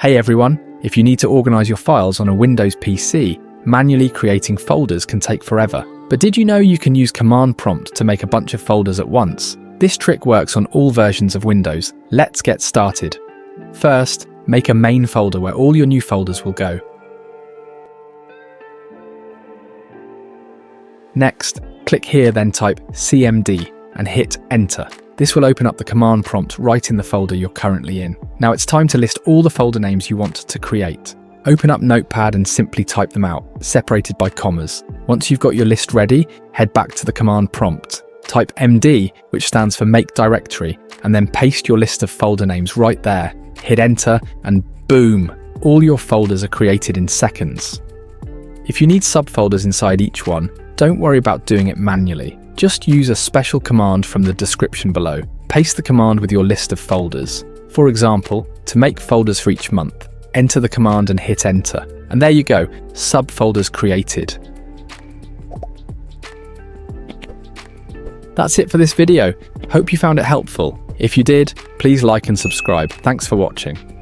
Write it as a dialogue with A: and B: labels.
A: Hey everyone, if you need to organize your files on a Windows PC, manually creating folders can take forever. But did you know you can use command prompt to make a bunch of folders at once? This trick works on all versions of Windows. Let's get started. First, make a main folder where all your new folders will go. Next, click here, then type CMD and hit enter. This will open up the command prompt right in the folder you're currently in. Now it's time to list all the folder names you want to create. Open up Notepad and simply type them out, separated by commas. Once you've got your list ready, head back to the command prompt. Type MD, which stands for Make Directory, and then paste your list of folder names right there. Hit enter and boom, all your folders are created in seconds. If you need subfolders inside each one, don't worry about doing it manually. Just use a special command from the description below. Paste the command with your list of folders. For example, to make folders for each month, enter the command and hit enter. And there you go, subfolders created. That's it for this video. Hope you found it helpful. If you did, please like and subscribe. Thanks for watching.